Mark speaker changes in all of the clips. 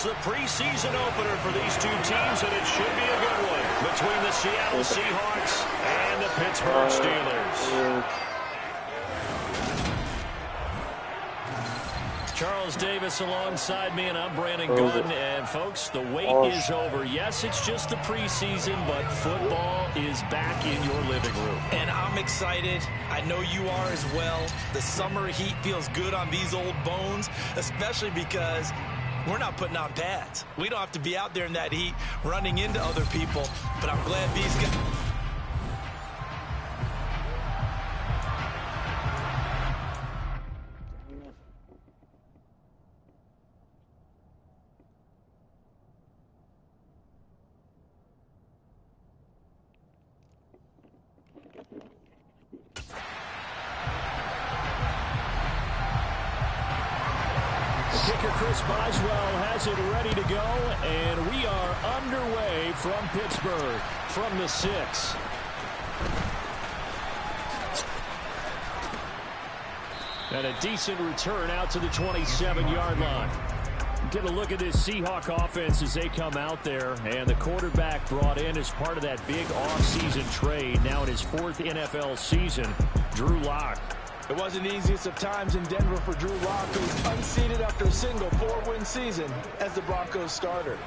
Speaker 1: the preseason opener for these two teams, and it should be a good one between the Seattle Seahawks and the Pittsburgh Steelers. Charles Davis alongside me, and I'm Brandon Gunn. And, folks, the wait is over. Yes, it's just the preseason, but football is back in your living room.
Speaker 2: And I'm excited. I know you are as well. The summer heat feels good on these old bones, especially because we're not putting on pads. We don't have to be out there in that heat running into other people, but I'm glad these guys...
Speaker 1: Kicker Chris Boswell has it ready to go, and we are underway from Pittsburgh, from the 6. And a decent return out to the 27-yard line. Get a look at this Seahawk offense as they come out there, and the quarterback brought in as part of that big offseason trade, now in his 4th NFL season, Drew Lock.
Speaker 3: It wasn't the easiest of times in Denver for Drew Lock, who's unseated after a single 4-win season as the Broncos starter.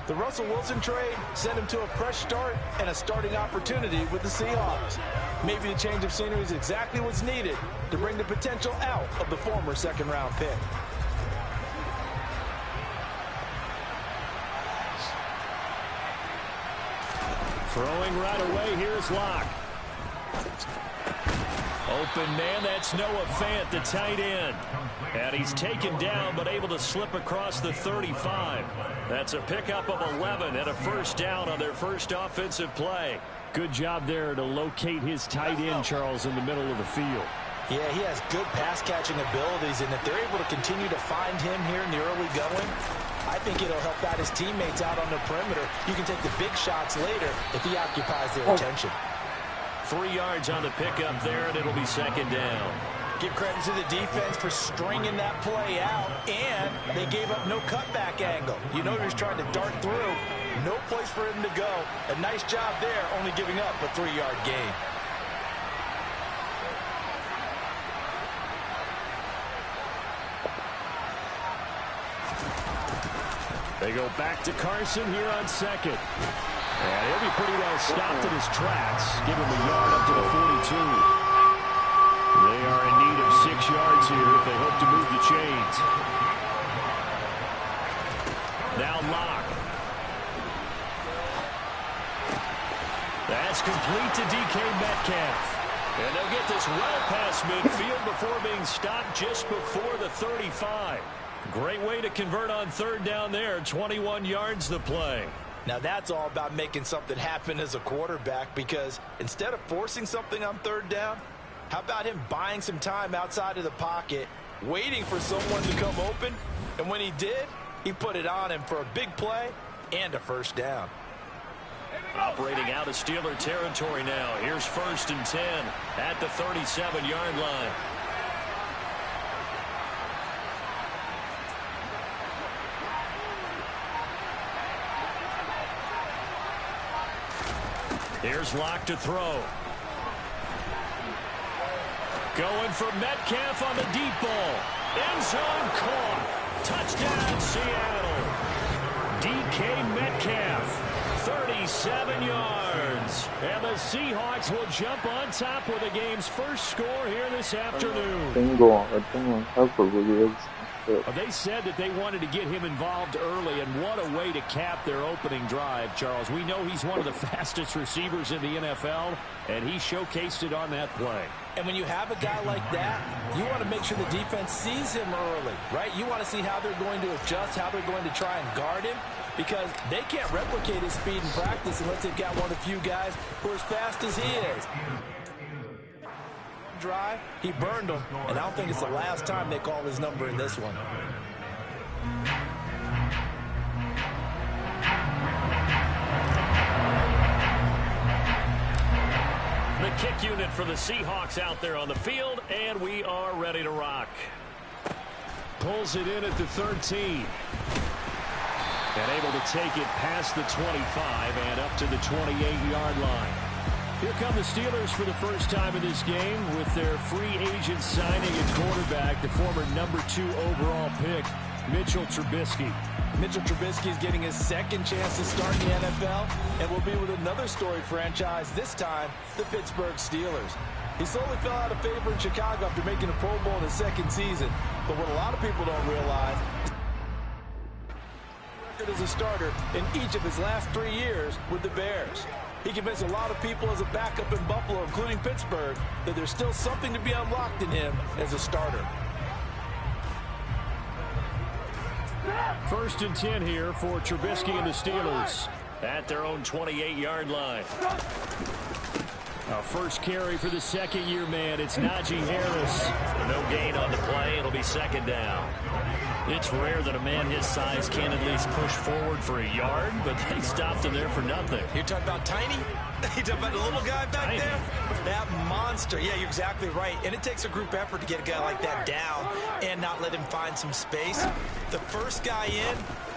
Speaker 3: The Russell Wilson trade sent him to a fresh start and a starting opportunity with the Seahawks. Maybe a change of scenery is exactly what's needed to bring the potential out of the former second-round pick.
Speaker 1: Throwing right away, here's Lock. Open man, that's Noah Fant, the tight end. And he's taken down, but able to slip across the 35. That's a pickup of 11 and a first down on their first offensive play. Good job there to locate his tight end, Charles, in the middle of the field.
Speaker 2: Yeah, he has good pass-catching abilities, and if they're able to continue to find him here in the early going, I think it'll help out his teammates out on the perimeter. You can take the big shots later if he occupies their attention.
Speaker 1: 3 yards on the pickup there, and it'll be second down.
Speaker 2: Give credit to the defense for stringing that play out, and they gave up no cutback angle. You know he was trying to dart through. No place for him to go. A nice job there, only giving up a 3-yard gain.
Speaker 1: They go back to Carson here on second. And he'll be pretty well stopped in his tracks. Give him a yard up to the 42. They are in need of 6 yards here if they hope to move the chains. Now Lock. That's complete to DK Metcalf. And they'll get this well past midfield before being stopped just before the 35. Great way to convert on third down there. 21 yards the play.
Speaker 2: Now that's all about making something happen as a quarterback, because instead of forcing something on third down, how about him buying some time outside of the pocket, waiting for someone to come open, and when he did, he put it on him for a big play and a first down.
Speaker 1: Operating out of Steeler territory now. Here's 1st and 10 at the 37-yard line. Here's Lock to throw. Going for Metcalf on the deep ball. End zone caught. Touchdown, Seattle. DK Metcalf, 37 yards. And the Seahawks will jump on top with the game's first score here this afternoon. They said that they wanted to get him involved early, and what a way to cap their opening drive, Charles. We know he's one of the fastest receivers in the NFL, and he showcased it on that play.
Speaker 2: And when you have a guy like that, you want to make sure the defense sees him early, right? You want to see how they're going to adjust, how they're going to try and guard him, because they can't replicate his speed in practice unless they've got one of the few guys who are as fast as he is. Drive, he burned him, and I don't think it's the last time they call his number in this one.
Speaker 1: The kick unit for the Seahawks out there on the field, and we are ready to rock. Pulls it in at the 13. And able to take it past the 25 and up to the 28-yard line. Here come the Steelers for the first time in this game with their free agent signing at quarterback, the former #2 overall pick, Mitchell Trubisky.
Speaker 3: Mitchell Trubisky is getting his second chance to start in the NFL and will be with another storied franchise, this time the Pittsburgh Steelers. He slowly fell out of favor in Chicago after making a Pro Bowl in his second season. But what a lot of people don't realize is as a starter in each of his last 3 years with the Bears. He convinced a lot of people as a backup in Buffalo, including Pittsburgh, that there's still something to be unlocked in him as a starter.
Speaker 1: 1st and 10 here for Trubisky and the Steelers at their own 28-yard line. First carry for the second-year man. It's Najee Harris. No gain on the play. It'll be 2nd down. It's rare that a man his size can at least push forward for a yard, but they stopped him there for nothing.
Speaker 2: You're talking about tiny? You're talking about the little guy back
Speaker 1: Tiny.
Speaker 2: there? That monster. Yeah, you're exactly right. And it takes a group effort to get a guy like that down and not let him find some space. The first guy in,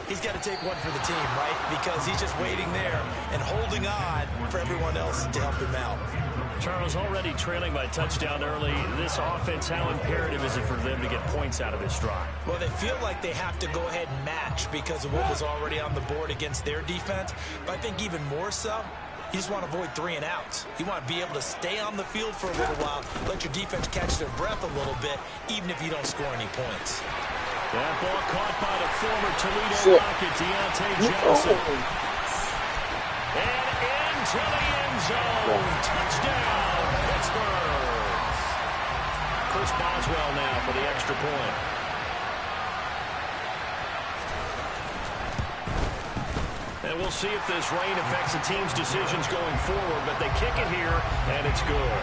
Speaker 2: he's got to take one for the team, right? Because he's just waiting there and holding on for everyone else to help him out.
Speaker 1: Charles, already trailing by touchdown early. This offense, how imperative is it for them to get points out of this drive?
Speaker 2: Well, they feel like they have to go ahead and match because of what was already on the board against their defense. But I think even more so, you just want to avoid 3 and outs. You want to be able to stay on the field for a little while, let your defense catch their breath a little bit, even if you don't score any points.
Speaker 1: That ball caught by the former Toledo Rocket, Deontay Johnson. And into the end zone. Touchdown, Pittsburgh. Chris Boswell now for the extra point. And we'll see if this rain affects the team's decisions going forward, but they kick it here, and it's good.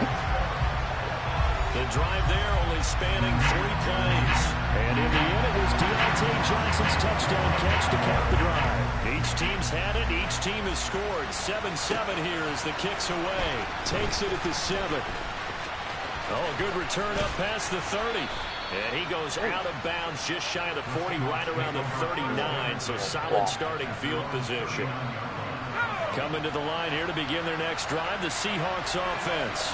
Speaker 1: The drive there only spanning 3 plays. And in the end, it was Deontay Johnson's touchdown catch to cap the drive. Each team's had it. Each team has scored. 7-7 here as the kick's away. Takes it at the 7. Oh, good return up past the 30. And he goes out of bounds just shy of the 40, right around the 39. So solid starting field position. Coming to the line here to begin their next drive, the Seahawks offense.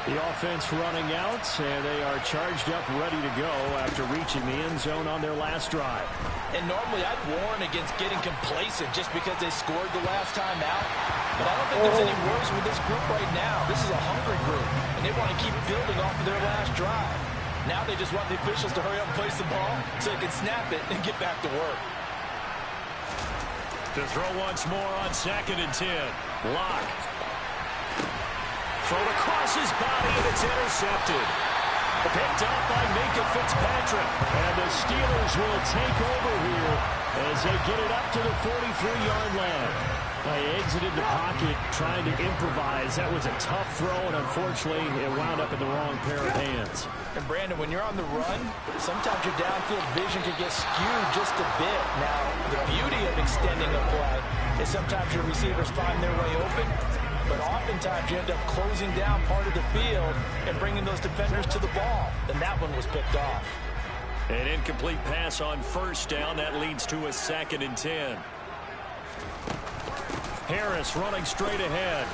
Speaker 1: The offense running out, and they are charged up, ready to go after reaching the end zone on their last drive.
Speaker 3: And normally I'd warn against getting complacent just because they scored the last time out. But I don't think there's any worries with this group right now. This is a hungry group, and they want to keep building off of their last drive. Now they just want the officials to hurry up and place the ball so they can snap it and get back to work.
Speaker 1: To throw once more on 2nd and 10. Lock. Thrown across his body, and it's intercepted. Picked up by Minkah Fitzpatrick. And the Steelers will take over here as they get it up to the 43-yard line. They exited the pocket trying to improvise. That was a tough throw, and unfortunately, it wound up in the wrong pair of hands.
Speaker 3: And Brandon, when you're on the run, sometimes your downfield vision can get skewed just a bit. Now, the beauty of extending a play is sometimes your receivers find their way open, but oftentimes you end up closing down part of the field and bringing those defenders to the ball. And that one was picked off.
Speaker 1: An incomplete pass on 1st down. That leads to a 2nd and 10. Harris running straight ahead.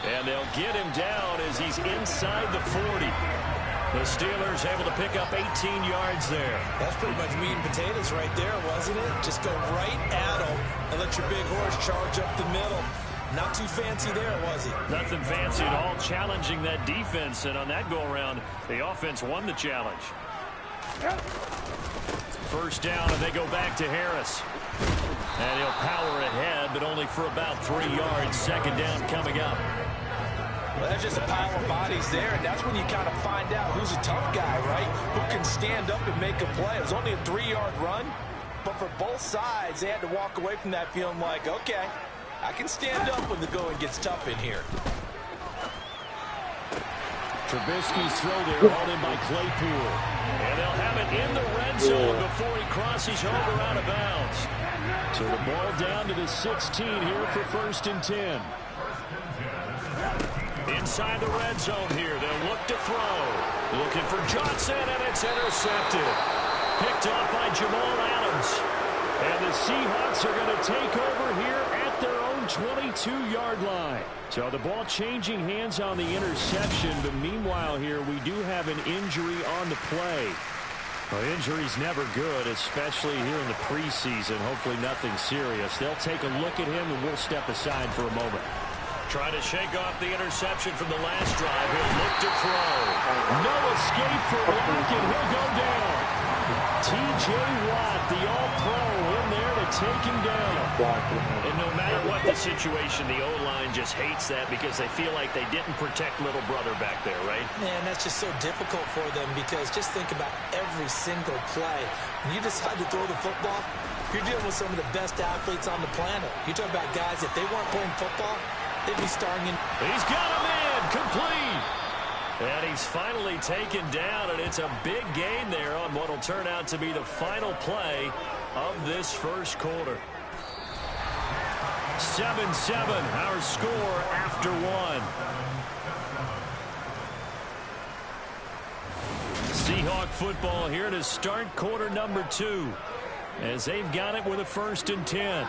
Speaker 1: And they'll get him down as he's inside the 40. The Steelers able to pick up 18 yards there.
Speaker 2: That's pretty much meat and potatoes right there, wasn't it? Just go right at him and let your big horse charge up the middle. Not too fancy there, was he?
Speaker 1: Nothing fancy at all, challenging that defense. And on that go-around, the offense won the challenge. 1st down, and they go back to Harris. And he'll power ahead, but only for about 3 yards. 2nd down coming up.
Speaker 3: Well, that's just a pile of bodies there, and that's when you kind of find out who's a tough guy, right? Who can stand up and make a play. It was only a 3-yard run, but for both sides, they had to walk away from that feeling like, okay, I can stand up when the going gets tough in here.
Speaker 1: Trubisky's throw there, hauled in by Claypool. And they'll have it in the red zone before he crosses over out of bounds. So the ball down to the 16 here for 1st and 10. Inside the red zone here, they'll look to throw. Looking for Johnson, and it's intercepted. Picked off by Jamal Adams. downs. And the Seahawks are going to take over here at their own 22-yard line. So the ball changing hands on the interception, but meanwhile here we do have an injury on the play. Well, injury's never good, especially here in the preseason. Hopefully nothing serious. They'll take a look at him, and we'll step aside for a moment. Trying to shake off the interception from the last drive. He'll look to throw. No escape for Watt, and he'll go down. T.J. Watt, the all-pro, in there to take him down. And no matter what the situation, the O-line just hates that because they feel like they didn't protect little brother back there, right?
Speaker 3: Man, that's just so difficult for them because just think about every single play. When you decide to throw the football, you're dealing with some of the best athletes on the planet. You talk about guys, if they weren't playing football, they'd be starring in.
Speaker 1: He's got him in, complete. And he's finally taken down, and it's a big gain there on what will turn out to be the final play of this first quarter. 7-7, our score after one. Seahawk football here to start quarter number 2, as they've got it with a 1st and 10.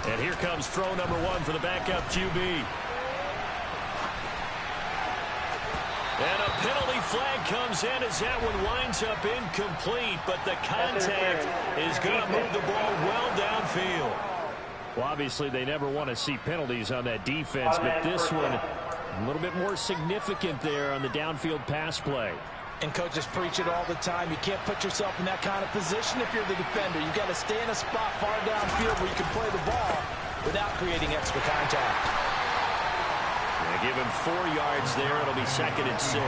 Speaker 1: And here comes throw number 1 for the backup QB. And a penalty flag comes in as that one winds up incomplete, but the contact is going to move the ball well downfield. Well, obviously they never want to see penalties on that defense, but this one a little bit more significant there on the downfield pass play.
Speaker 3: And coaches preach it all the time. You can't put yourself in that kind of position if you're the defender. You've got to stay in a spot far downfield where you can play the ball without creating extra contact.
Speaker 1: They give him 4 yards there. It'll be 2nd and 6.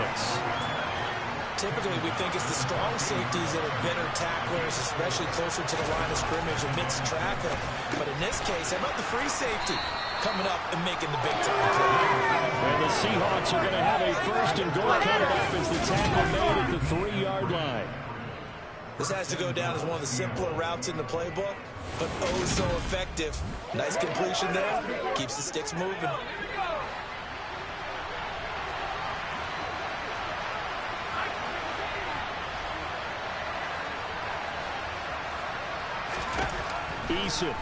Speaker 3: Typically, we think it's the strong safeties that are better tacklers, especially closer to the line of scrimmage amidst traffic. But in this case, how about the free safety coming up and making the big-time play?
Speaker 1: And the Seahawks are going to have a 1st and goal coming up as the tackle made at the 3-yard line.
Speaker 3: This has to go down as one of the simpler routes in the playbook, but oh so effective. Nice completion there. Keeps the sticks moving.
Speaker 1: Eason.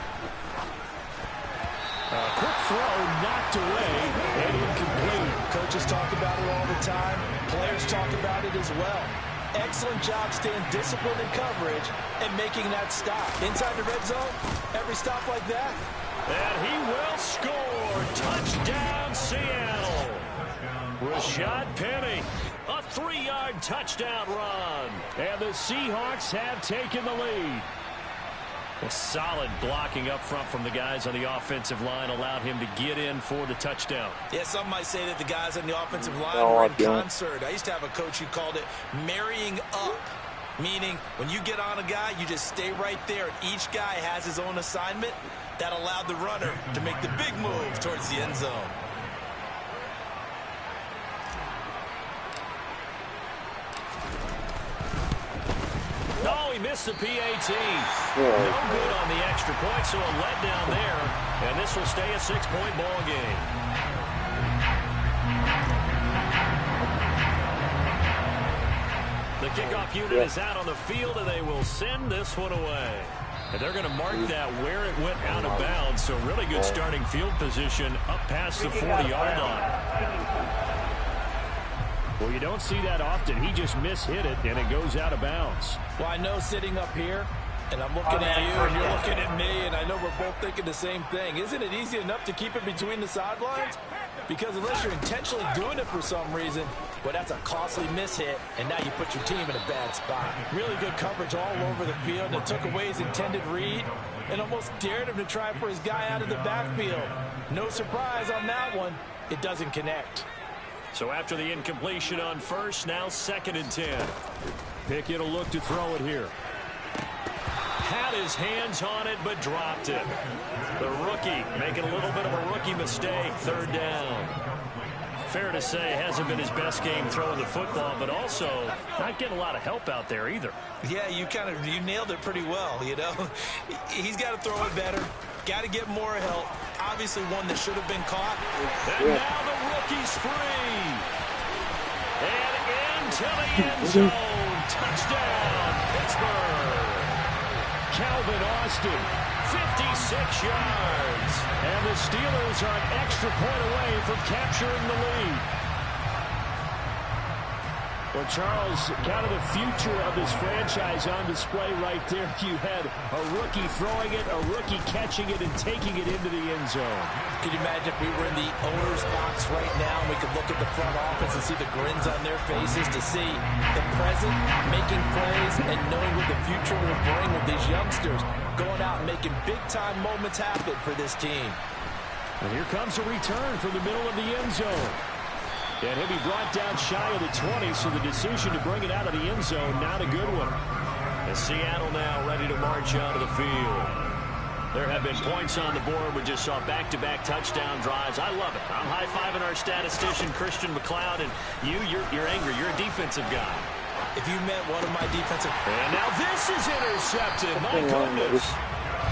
Speaker 1: Quick throw knocked away and incomplete.
Speaker 3: Coaches talk about it all the time. Players talk about it as well. Excellent job staying disciplined in coverage and making that stop. Inside the red zone, every stop like that.
Speaker 1: And he will score. Touchdown, Seattle. Rashad Penny. A 3-yard touchdown run. And the Seahawks have taken the lead. Well, solid blocking up front from the guys on the offensive line allowed him to get in for the touchdown.
Speaker 3: Yeah, some might say that the guys on the offensive line were in concert. I used to have a coach who called it marrying up, meaning when you get on a guy, you just stay right there. Each guy has his own assignment. That allowed the runner to make the big move towards the end zone.
Speaker 1: Oh, he missed the PAT. No good on the extra point, so a letdown there. And this will stay a 6-point ball game. The kickoff unit is out on the field, and they will send this one away. And they're going to mark that where it went out of bounds, so really good starting field position up past the 40-yard line. Well, you don't see that often. He just mishit it, and it goes out of bounds.
Speaker 3: Well, I know sitting up here, and I'm looking at you, and you're looking at me, and I know we're both thinking the same thing. Isn't it easy enough to keep it between the sidelines? Because unless you're intentionally doing it for some reason, well, that's a costly mishit, and now you put your team in a bad spot. Really good coverage all over the field, and took away his intended read and almost dared him to try for his guy out of the backfield. No surprise on that one. It doesn't connect.
Speaker 1: So after the incompletion on first, now 2nd and 10. Pickett will look to throw it here. Had his hands on it, but dropped it. The rookie making a little bit of a rookie mistake. 3rd down. Fair to say, hasn't been his best game throwing the football, but also not getting a lot of help out there either.
Speaker 2: Yeah, you nailed it pretty well, you know. He's got to throw it better, got to get more help. Obviously one that should have been caught.
Speaker 1: And now the rookie's free. And into the end zone. Touchdown, Pittsburgh. Calvin Austin, 56 yards. And the Steelers are an extra point away from capturing the lead. Well, Charles, kind of the future of this franchise on display right there. You had a rookie throwing it, a rookie catching it, and taking it into the end zone.
Speaker 2: Could you imagine if we were in the owner's box right now and we could look at the front office and see the grins on their faces, to see the present making plays and knowing what the future will bring with these youngsters going out and making big-time moments happen for this team.
Speaker 1: And here comes a return from the middle of the end zone. And he'll be brought down shy of the 20, so the decision to bring it out of the end zone, not a good one. And Seattle now ready to march onto the field. There have been points on the board. We just saw back-to-back touchdown drives. I love it. I'm high-fiving our statistician, Christian McLeod, and you're angry. You're a defensive guy.
Speaker 2: If you met one of my defensive...
Speaker 1: And now this is intercepted. My goodness.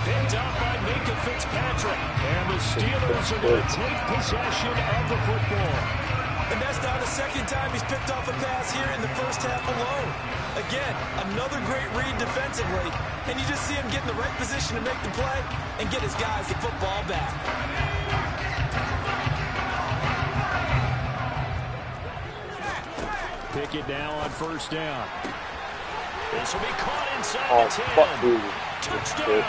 Speaker 1: Picked up by Minkah Fitzpatrick. And the Steelers are going to take possession of the football.
Speaker 2: And that's now the second time he's picked off a pass here in the first half alone. Again, another great read defensively. And you just see him get in the right position to make the play and get his guys the football back.
Speaker 1: Pickett now on first down. This will be caught inside the 10. Touchdown.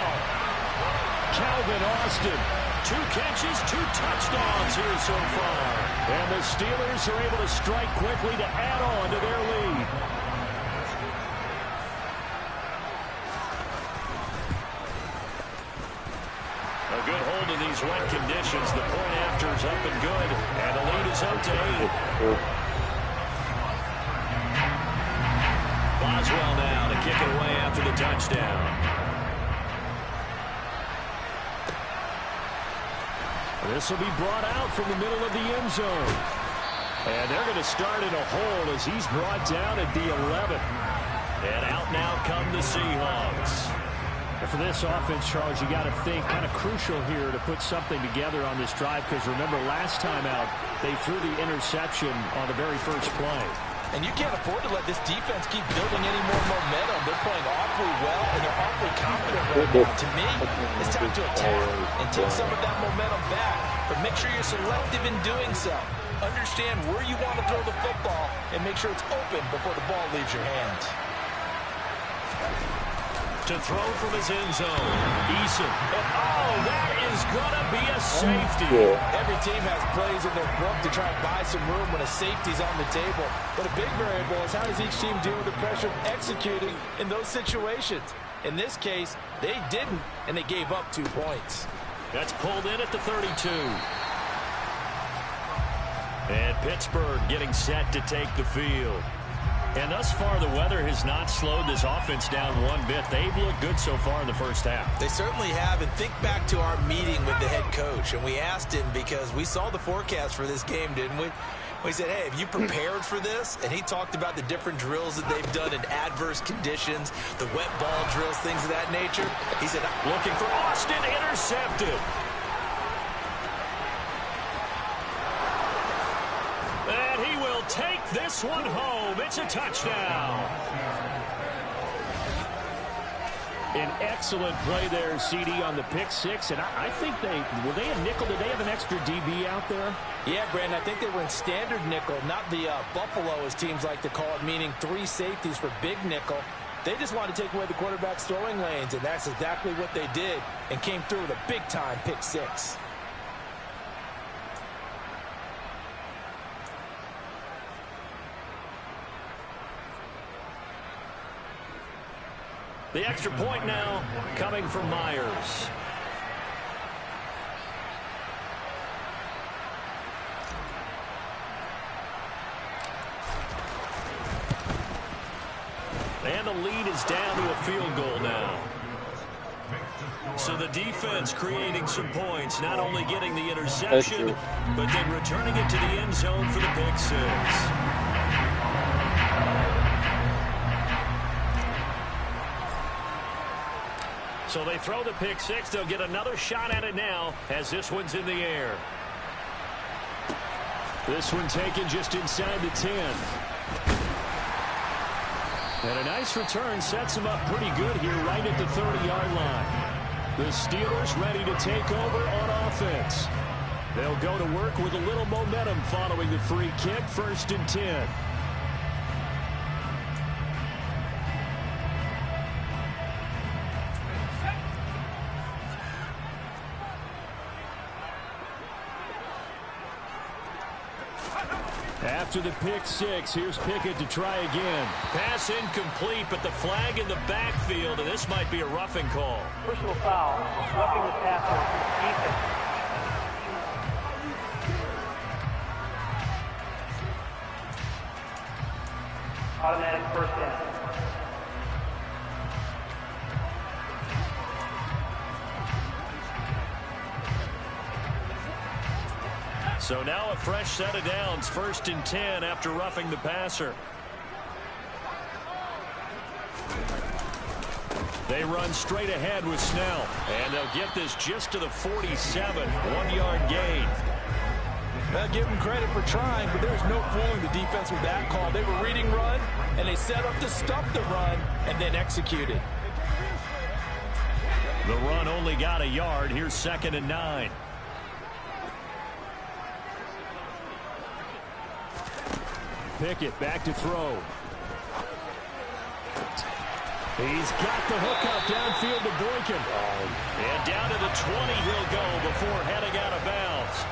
Speaker 1: Calvin Austin. 2 catches, 2 touchdowns here so far. And the Steelers are able to strike quickly to add on to their lead. A good hold in these wet conditions. The point after is up and good. And the lead is out to 8. Boswell now to kick it away after the touchdown. This will be brought out from the middle of the end zone. And they're going to start in a hole as he's brought down at the 11. And out now come the Seahawks. And for this offense, Charles, you got to think kind of crucial here to put something together on this drive, because remember last time out they threw the interception on the very first play.
Speaker 2: And you can't afford to let this defense keep building any more momentum. They're playing awfully well, and they're awfully confident right now. To me, it's time to attack and take some of that momentum back. But make sure you're selective in doing so. Understand where you want to throw the football and make sure it's open before the ball leaves your hands.
Speaker 1: To throw from his end zone, Eason. And oh, that is going to be a safety.
Speaker 2: Every team has plays in their book to try and buy some room when a safety's on the table. But a big variable is how does each team deal with the pressure of executing in those situations. In this case, they didn't, and they gave up 2 points.
Speaker 1: That's pulled in at the 32. And Pittsburgh getting set to take the field. And thus far, the weather has not slowed this offense down one bit. They've looked good so far in the first half.
Speaker 2: They certainly have. And think back to our meeting with the head coach. And we asked him, because we saw the forecast for this game, didn't we? We said, hey, have you prepared for this? And he talked about the different drills that they've done in adverse conditions, the wet ball drills, things of that nature. He said,
Speaker 1: looking for Austin, intercepted. And he will take this one home. It's a touchdown. An excellent play there, CD, on the pick six. And I think were they a nickel? Did they have an extra DB out there?
Speaker 2: Yeah, Brandon, I think they were in standard nickel, not the Buffalo, as teams like to call it, meaning 3 safeties for big nickel. They just wanted to take away the quarterback's throwing lanes, and that's exactly what they did, and came through with a big-time pick six.
Speaker 1: The extra point now coming from Myers. And the lead is down to a field goal now. So the defense creating some points, not only getting the interception, but then returning it to the end zone for the pick six. So they throw the pick six. They'll get another shot at it now as this one's in the air. This one taken just inside the 10. And a nice return sets them up pretty good here right at the 30-yard line. The Steelers ready to take over on offense. They'll go to work with a little momentum following the free kick, 1st and 10. After the pick six, here's Pickett to try again. Pass incomplete, but the flag in the backfield, and this might be a roughing call.
Speaker 4: Personal foul, roughing the passer, Ethan. Automatic first down.
Speaker 1: So now a fresh set of downs, 1st and 10 after roughing the passer. They run straight ahead with Snell, and they'll get this just to the 47, 1-yard gain.
Speaker 3: I'll give them credit for trying, but there's no fooling the defense with that call. They were reading run, and they set up to stop the run, and then executed.
Speaker 1: The run only got a yard. Here's 2nd and 9. Pickett back to throw. He's got the hook up downfield to Boykin. And down to the 20 he'll go before heading out of bounds.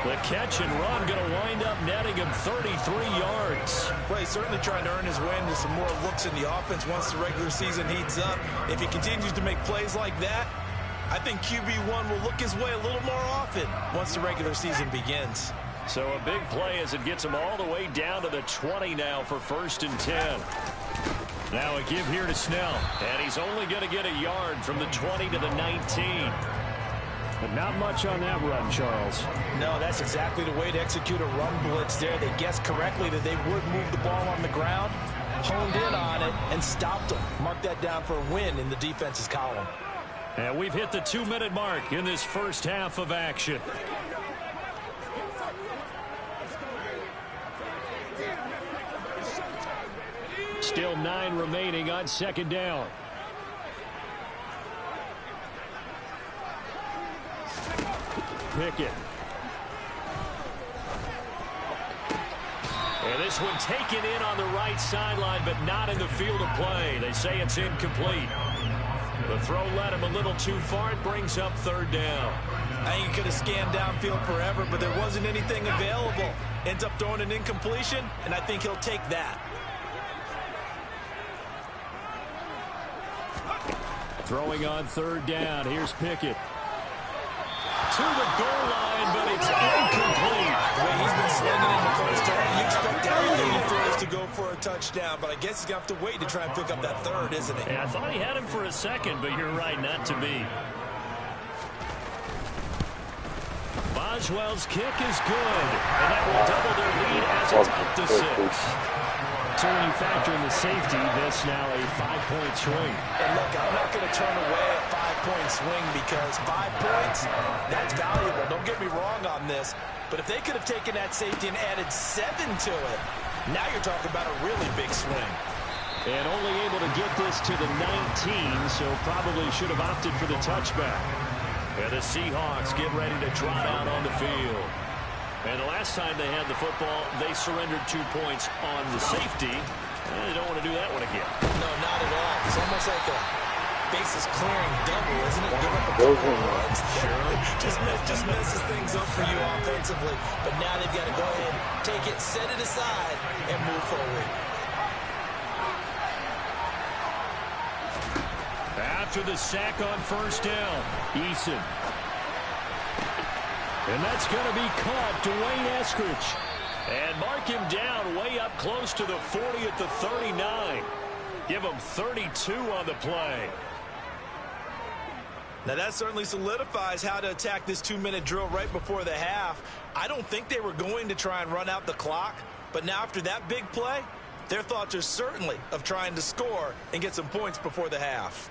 Speaker 1: The catch and run going to wind up netting him 33 yards.
Speaker 2: Well, he's certainly trying to earn his way into some more looks in the offense once the regular season heats up. If he continues to make plays like that, I think QB1 will look his way a little more often once the regular season begins.
Speaker 1: So a big play as it gets him all the way down to the 20 now for 1st and 10. Now a give here to Snell. And he's only going to get a yard from the 20 to the 19. But not much on that run, Charles.
Speaker 3: No, that's exactly the way to execute a run blitz there. They guessed correctly that they would move the ball on the ground, honed in on it, and stopped them. Mark that down for a win in the defense's column.
Speaker 1: And we've hit the 2-minute mark in this first half of action. Still 9 remaining on 2nd down. Pickett. And this one taken in on the right sideline, but not in the field of play. They say it's incomplete. The throw led him a little too far. It brings up 3rd down.
Speaker 2: I think he could have scanned downfield forever, but there wasn't anything available. Ends up throwing an incompletion, and I think he'll take that.
Speaker 1: Throwing on 3rd down. Here's Pickett. To the goal line, but it's incomplete.
Speaker 2: The way he's been slinging in the first half, you expect everything he throws to go for a touchdown, but I guess he's going to have to wait to try and pick up that 3rd, isn't he?
Speaker 1: Yeah, I thought he had him for a second, but you're right, not to be. Boswell's kick is good, and that will double their lead as it's up to 6. So when you factor in the safety, this now a 5-point swing.
Speaker 2: And look, I'm not going to turn away a 5-point swing because 5 points, that's valuable. Don't get me wrong on this. But if they could have taken that safety and added 7 to it, now you're talking about a really big swing.
Speaker 1: And only able to get this to the 19, so probably should have opted for the touchback. And the Seahawks get ready to trot out on the field. And the last time they had the football, they surrendered 2 points on the safety. And they don't want to do that one again.
Speaker 2: No, not at all. It's almost like a bases clearing double, isn't it? Give up a couple of runs. Sure. Just messes things up for you offensively. But now they've got to go ahead, take it, set it aside, and move forward.
Speaker 1: After the sack on 1st down, Eason. And that's going to be caught, Dwayne Eskridge. And mark him down way up close to the 40 at the 39. Give him 32 on the play.
Speaker 2: Now that certainly solidifies how to attack this 2-minute drill right before the half. I don't think they were going to try and run out the clock, but now after that big play, their thoughts are certainly of trying to score and get some points before the half.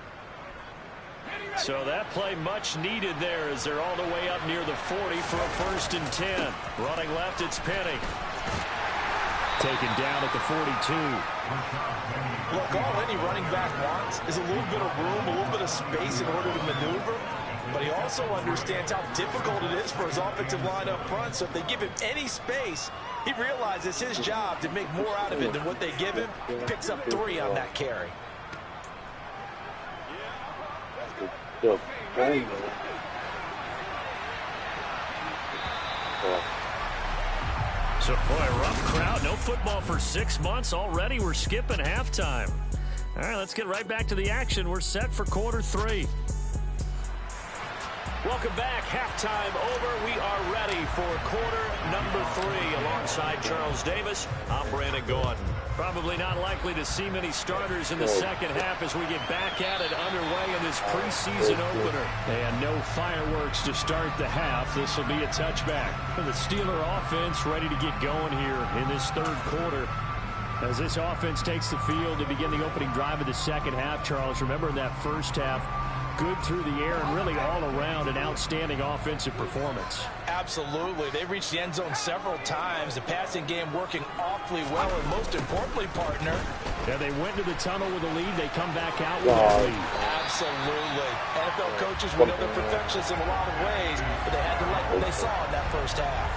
Speaker 1: So that play much needed there as they're all the way up near the 40 for a 1st and 10. Running left, it's Penny. Taken down at the 42.
Speaker 3: Look, all any running back wants is a little bit of room, a little bit of space in order to maneuver. But he also understands how difficult it is for his offensive line up front. So if they give him any space, he realizes his job to make more out of it than what they give him. Picks up 3 on that carry.
Speaker 1: So, boy, rough crowd. No football for 6 months already. We're skipping halftime. All right, let's get right back to the action. We're set for quarter 3. Welcome back. Halftime over. We are ready for quarter number 3. Alongside Charles Davis, I'm Brandon Gordon. Probably not likely to see many starters in the second half as we get back at it underway in this preseason opener. And no fireworks to start the half. This will be a touchback. The Steeler offense ready to get going here in this third quarter. As this offense takes the field to begin the opening drive of the second half, Charles, remember in that first half, good through the air and really all around an outstanding offensive performance.
Speaker 3: Absolutely. They reached the end zone several times. The passing game working awfully well, and most importantly, partner.
Speaker 1: Yeah, they went to the tunnel with a lead. They come back out with a lead.
Speaker 3: Absolutely. NFL coaches, we know they're perfectionists in a lot of ways, but they had to like what they saw in that first half.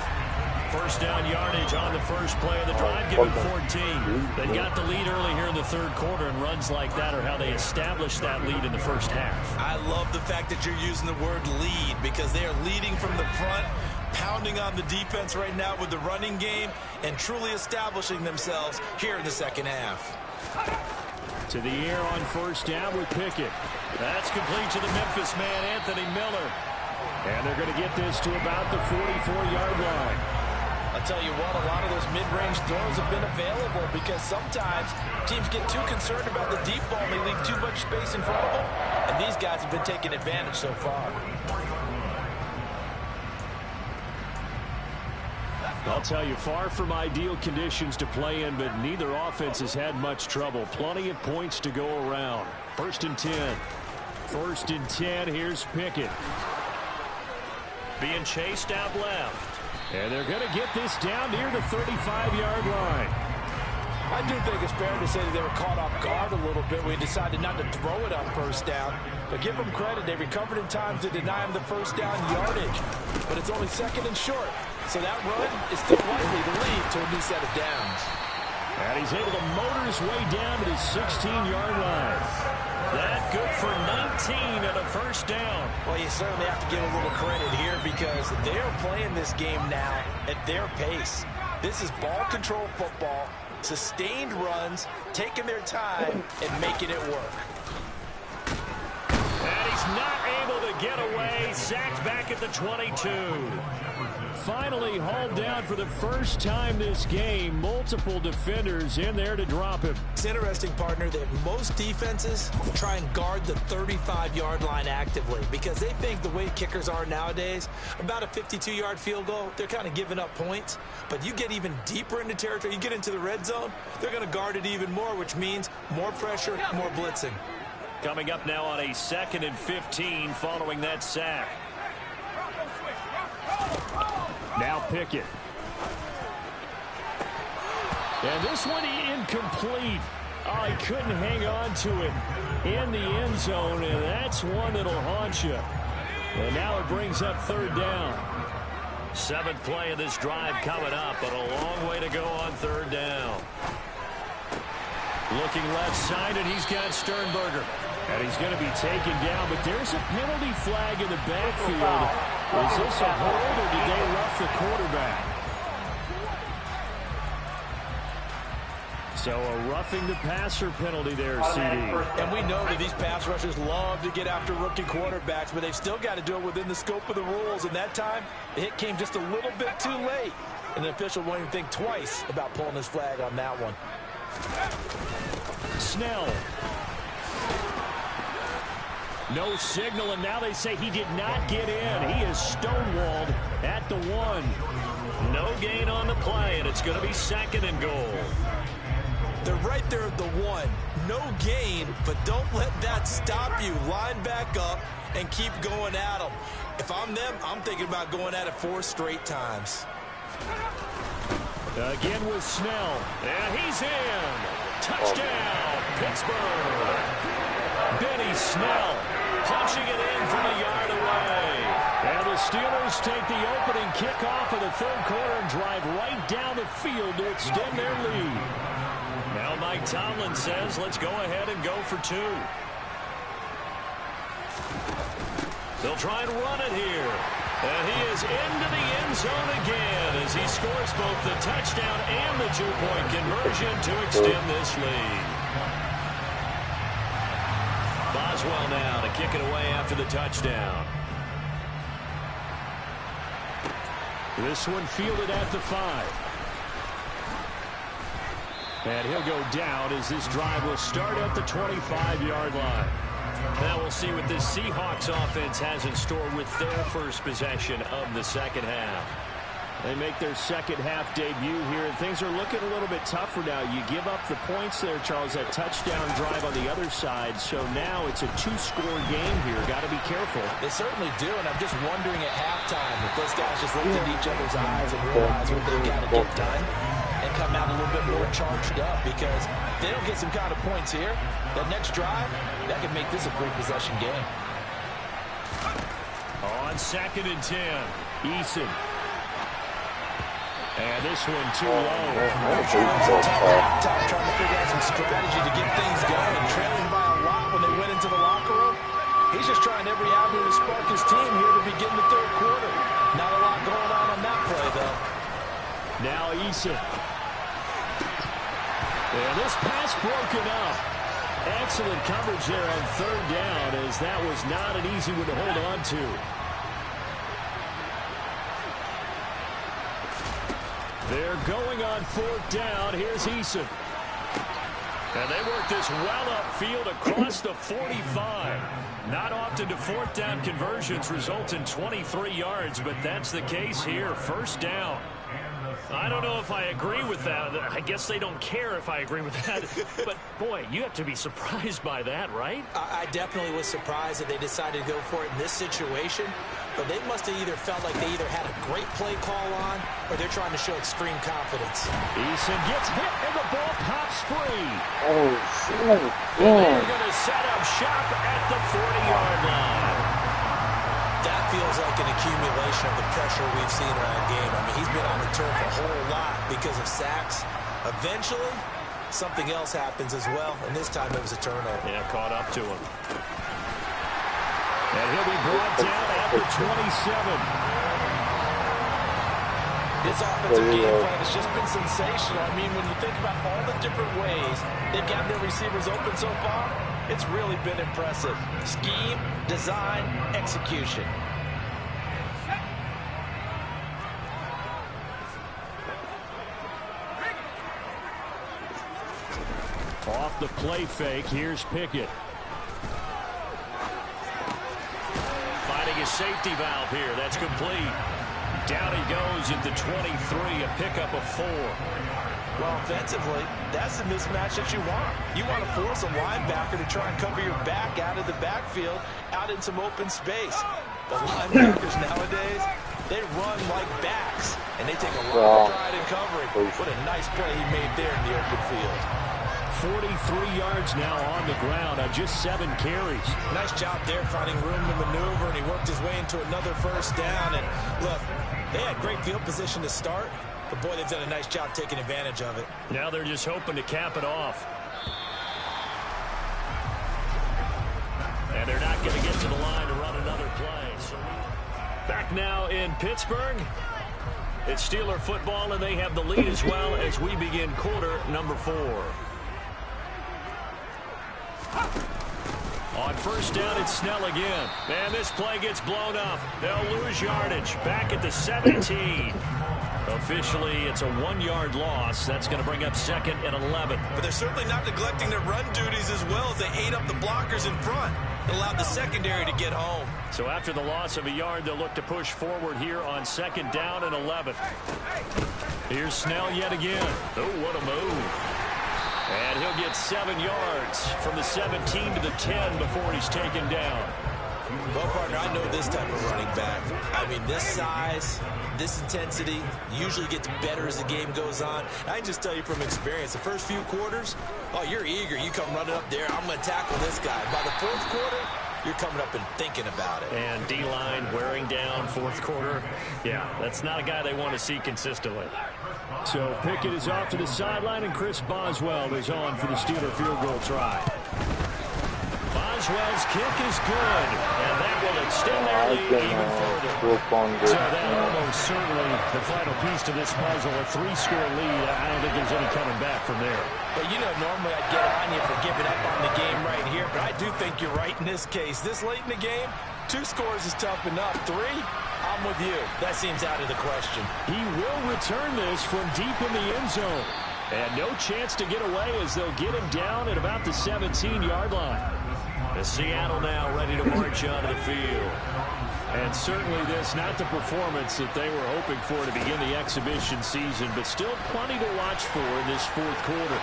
Speaker 1: First down yardage on the first play of the drive, given 14. They got the lead early here in the third quarter, and runs like that are how they established that lead in the first half.
Speaker 2: I love the fact that you're using the word lead because they are leading from the front, pounding on the defense right now with the running game, and truly establishing themselves here in the second half.
Speaker 1: To the air on first down with Pickett. That's complete to the Memphis man, Anthony Miller. And they're going to get this to about the 44-yard line.
Speaker 3: I'll tell you what, a lot of those mid-range throws have been available because sometimes teams get too concerned about the deep ball and they leave too much space in front of them. And these guys have been taking advantage so far.
Speaker 1: I'll tell you, far from ideal conditions to play in, but neither offense has had much trouble. Plenty of points to go around. 1st and 10. 1st and 10, here's Pickett. Being chased out left. And they're going to get this down near the 35-yard line.
Speaker 3: I do think it's fair to say that they were caught off guard a little bit. We decided not to throw it on first down. But give them credit. They recovered in time to deny them the first down yardage. But it's only 2nd and short. So that run is still likely to lead to a new set of downs.
Speaker 1: And he's able to motor his way down to the 16-yard line. That good for 19 and a first down.
Speaker 3: Well, you certainly have to give a little credit here because they're playing this game now at their pace. This is ball control football, sustained runs, taking their time and making it work.
Speaker 1: And he's not able to get away. Sacked back at the 22. Finally hauled down for the first time this game. Multiple defenders in there to drop him.
Speaker 3: It's interesting, partner, that most defenses try and guard the 35-yard line actively because they think the way kickers are nowadays, about a 52-yard field goal, they're kind of giving up points. But you get even deeper into territory, you get into the red zone, they're going to guard it even more, which means more pressure, more blitzing.
Speaker 1: Coming up now on a 2nd and 15 following that sack. Now Pickett. And this one incomplete. Oh, he couldn't hang on to it in the end zone, and that's one that'll haunt you. And now it brings up 3rd down. 7th play of this drive coming up, but a long way to go on 3rd down. Looking left side, and he's got Sternberger. And he's going to be taken down, but there's a penalty flag in the backfield. Was this a hold, or did they rough the quarterback? So a roughing the passer penalty there, CD.
Speaker 3: And we know that these pass rushers love to get after rookie quarterbacks, but they've still got to do it within the scope of the rules. And that time, the hit came just a little bit too late. And the official won't even think twice about pulling his flag on that one.
Speaker 1: Snell. No signal, and now they say he did not get in. He is stonewalled at the 1. No gain on the play, and it's going to be 2nd and goal.
Speaker 2: They're right there at the 1. No gain, but don't let that stop you. Line back up and keep going at them. If I'm them, I'm thinking about going at it 4 straight times.
Speaker 1: Again with Snell. And he's in. Touchdown, Pittsburgh. Benny Snell punching it in from a yard away. And the Steelers take the opening kickoff of the 3rd quarter and drive right down the field to extend their lead. Now Mike Tomlin says, let's go ahead and go for 2. They'll try and run it here. And he is into the end zone again as he scores both the touchdown and the 2-point conversion to extend this lead. Boswell now to kick it away after the touchdown. This one fielded at the 5. And he'll go down as this drive will start at the 25-yard line. Now we'll see what this Seahawks offense has in store with their first possession of the 2nd half. They make their 2nd half debut here, and things are looking a little bit tougher now. You give up the points there, Charles, that touchdown drive on the other side. So now it's a 2-score game here. Got to be careful.
Speaker 2: They certainly do, and I'm just wondering at halftime if those guys just looked into each other's eyes and realized what they've got to get done and come out a little bit more charged up, because if they don't get some kind of points here, that next drive, that could make this a 3-possession game.
Speaker 1: On 2nd and 10, Eason. And this one too low.
Speaker 2: Trying to figure out some strategy to get things going. Trailing by a lot when they went into the locker room. He's just trying every avenue to spark his team here to begin the 3rd quarter. Not a lot going on that play, though.
Speaker 1: Now Eason. And this pass broken up. Excellent coverage there on 3rd down, as that was not an easy one to hold on to. They're going on 4th down. Here's Eason. And they work this well upfield across the 45. Not often do 4th down conversions result in 23 yards, but that's the case here. 1st down. I don't know if I agree with that. I guess they don't care if I agree with that. But, boy, you have to be surprised by that, right?
Speaker 5: I definitely was surprised that they decided to go for it in this situation. But they must have either felt like they either had a great play call on or they're trying to show extreme confidence.
Speaker 1: Eason gets hit and the ball pops free.
Speaker 6: Oh, shit.
Speaker 1: They're going to set up shop at the 40-yard line.
Speaker 5: That feels like an accumulation of the pressure we've seen around game. I mean, he's been on the turf a whole lot because of sacks. Eventually, something else happens as well, and this time it was a turnover.
Speaker 1: Yeah, caught up to him. And he'll be brought down at the 27.
Speaker 2: This offensive game plan has just been sensational. I mean, when you think about all the different ways they've got their receivers open so far, it's really been impressive. Scheme, design, execution.
Speaker 1: Off the play fake, here's Pickett. Finding a safety valve here, that's complete. Down he goes at the 23, a pickup of 4.
Speaker 2: Well, offensively, that's the mismatch that you want. You want to force a linebacker to try and cover your back out of the backfield, out in some open space. The linebackers nowadays, they run like backs, and they take a lot of pride in covering. What a nice play he made there in the open field.
Speaker 1: 43 yards now on the ground on just 7 carries.
Speaker 5: Nice job there finding room to maneuver, and he worked his way into another 1st down. And look, they had great field position to start, but boy, they've done a nice job taking advantage of it.
Speaker 1: Now they're just hoping to cap it off. And they're not going to get to the line to run another play. So back now in Pittsburgh. It's Steeler football, and they have the lead as well as we begin quarter number 4. On 1st down, it's Snell again. And this play gets blown up. They'll lose yardage. Back at the 17. Officially, it's a 1-yard loss. That's going to bring up 2nd and 11.
Speaker 2: But they're certainly not neglecting their run duties as well as they ate up the blockers in front.
Speaker 5: allowed the secondary to get home.
Speaker 1: So after the loss of a yard, they'll look to push forward here on 2nd down and 11. Here's Snell yet again. Oh, what a move. And he'll get 7 yards from the 17 to the 10 before he's taken down.
Speaker 5: Well, partner, I know this type of running back. I mean, this size, this intensity usually gets better as the game goes on. I can just tell you from experience, the first few quarters, oh, you're eager. You come running up there, I'm going to tackle this guy. By the 4th quarter, you're coming up and thinking about it.
Speaker 1: And D-line wearing down 4th quarter. Yeah, that's not a guy they want to see consistently. So Pickett is off to the sideline, and Chris Boswell is on for the Steeler field goal try. Boswell's kick is good, and that will extend their lead even further. So that almost certainly the final piece to this puzzle, a 3-score lead. I don't think there's any coming back from there.
Speaker 2: But, you know, normally I'd get on you for giving up on the game right here, but I do think you're right in this case. This late in the game, 2 scores is tough enough. 3, I'm with you. That seems out of the question.
Speaker 1: He will return this from deep in the end zone. And no chance to get away as they'll get him down at about the 17-yard line. The Seattle now ready to march onto the field. And certainly this, not the performance that they were hoping for to begin the exhibition season, but still plenty to watch for in this 4th quarter.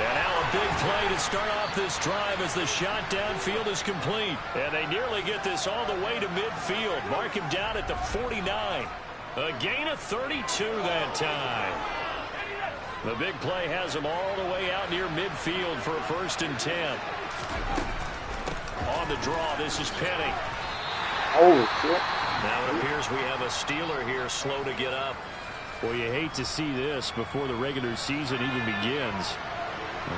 Speaker 1: And now a big play to start off this drive as the shot downfield is complete. And they nearly get this all the way to midfield. Mark him down at the 49. A gain of 32 that time. The big play has him all the way out near midfield for a 1st and 10. On the draw, this is Penny.
Speaker 6: Holy shit.
Speaker 1: Now it appears we have a Steeler here slow to get up. Well, you hate to see this before the regular season even begins.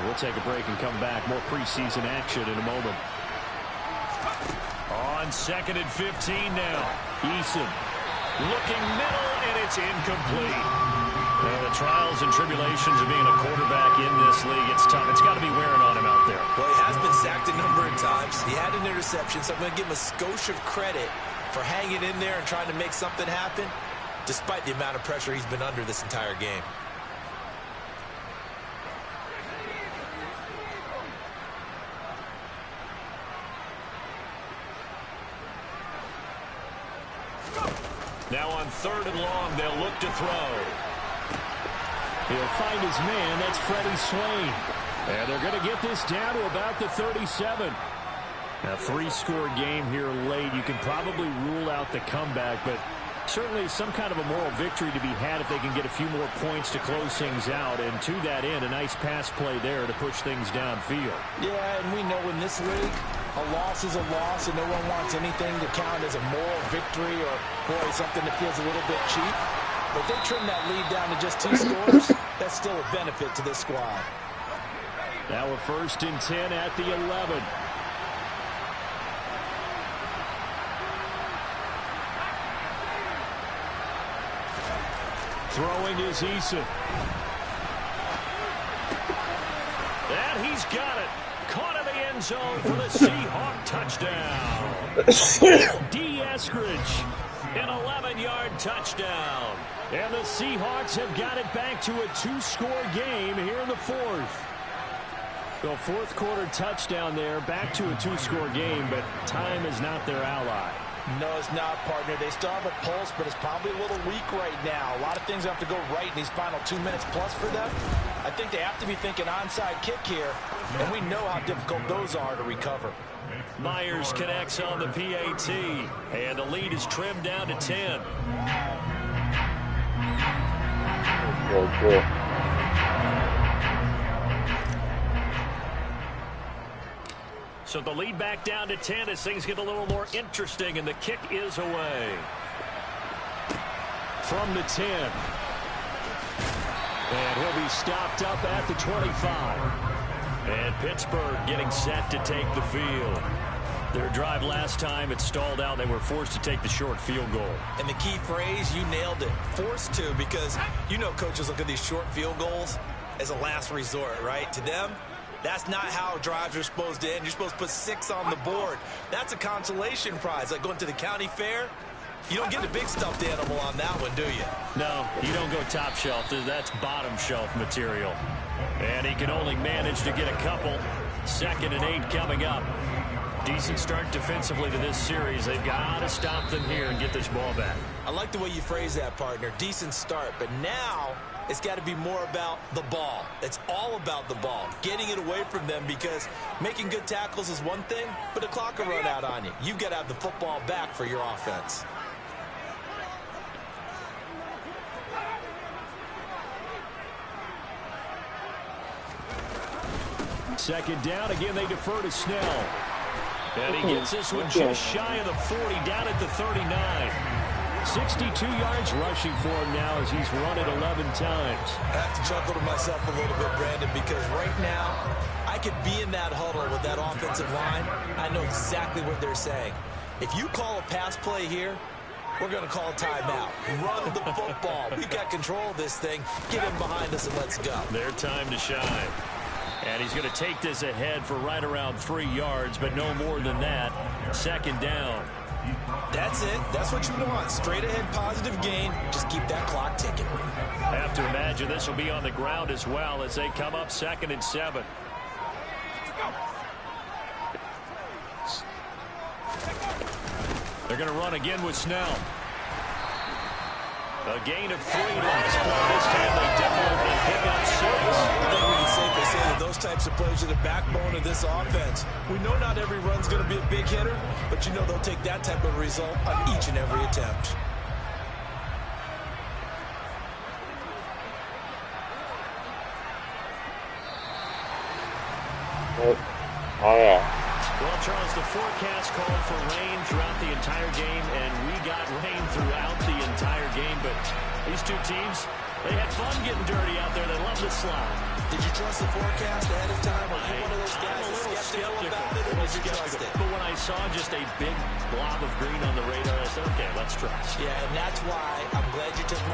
Speaker 1: We'll take a break and come back. More preseason action in a moment. On 2nd and 15 now. Eason looking middle, and it's incomplete. The trials and tribulations of being a quarterback in this league, it's tough. It's got to be wearing on him out there.
Speaker 5: Well, he has been sacked a number of times. He had an interception, so I'm going to give him a skosh of credit for hanging in there and trying to make something happen, despite the amount of pressure he's been under this entire game.
Speaker 1: Now on 3rd and long, they'll look to throw. He'll find his man. That's Freddie Swain. And they're going to get this down to about the 37. A 3-score game here late. You can probably rule out the comeback, but certainly some kind of a moral victory to be had if they can get a few more points to close things out. And to that end, a nice pass play there to push things downfield.
Speaker 3: Yeah, and we know in this league, a loss is a loss, and no one wants anything to count as a moral victory or, boy, something that feels a little bit cheap. But they trim that lead down to just 2 scores. That's still a benefit to this squad.
Speaker 1: Now a 1st and 10 at the 11. Throwing is Eason. And he's got it. Caught in the end zone for the Seahawk touchdown. D. Eskridge, an 11-yard touchdown. And the Seahawks have got it back to a 2-score game here in the 4th. So 4th quarter touchdown there, back to a 2-score game, but time is not their ally.
Speaker 2: No, it's not, partner. They still have a pulse, but it's probably a little weak right now. A lot of things have to go right in these final 2 minutes plus for them. I think they have to be thinking onside kick here, and we know how difficult those are to recover.
Speaker 1: Myers connects on the PAT, and the lead is trimmed down to 10.
Speaker 6: Good.
Speaker 1: So the lead back down to 10 as things get a little more interesting, and the kick is away. From the 10. And he'll be stopped up at the 25. And Pittsburgh getting set to take the field. Their drive last time, it stalled out. They were forced to take the short field goal.
Speaker 5: And the key phrase, you nailed it, forced to, because you know coaches look at these short field goals as a last resort, right? To them, that's not how drives are supposed to end. You're supposed to put 6 on the board. That's a consolation prize, like going to the county fair. You don't get the big stuffed animal on that one, do you?
Speaker 1: No, you don't go top shelf. That's bottom shelf material. And he can only manage to get a couple. 2nd and 8 coming up. Decent start defensively to this series. They've got to stop them here and get this ball back.
Speaker 5: I like the way you phrase that, partner. Decent start, but now it's got to be more about the ball. It's all about the ball, getting it away from them, because making good tackles is one thing, but the clock will run out on you. You've got to have the football back for your offense.
Speaker 1: Second down. Again, they defer to Snell. And he gets this one just shy of the 40, down at the 39. 62 yards rushing for him now as he's run it 11 times.
Speaker 5: I have to chuckle to myself a little bit, Brandon, because right now I could be in that huddle with that offensive line. I know exactly what they're saying. If you call a pass play here, we're going to call a timeout. Run the football. We've got control of this thing. Get him behind us and let's go.
Speaker 1: Their time to shine. And he's going to take this ahead for right around 3 yards, but no more than that. Second down.
Speaker 5: That's it. That's what you want. Straight ahead, positive gain. Just keep that clock ticking.
Speaker 1: I have to imagine this will be on the ground as well as they come up 2nd and 7. They're going to run again with Snell. A gain of 3 last play. This time they definitely pick up 6.
Speaker 5: I think we can safely say that those types of plays are the backbone of this offense. We know not every run's going to be a big hitter, but you know they'll take that type of result on each and every attempt.
Speaker 6: Oh, yeah.
Speaker 1: Well, Charles, the forecast called for rain throughout the entire game, and we got rain throughout the entire game. But these two teams, they had fun getting dirty out there. They love the slide.
Speaker 5: Did you trust the forecast ahead of time? Or are you one of those guys that's skeptical about it, or did you trust it?
Speaker 1: But when I saw just a big blob of green on the radar, I said, okay, let's try.
Speaker 5: Yeah, and that's why I'm glad you took my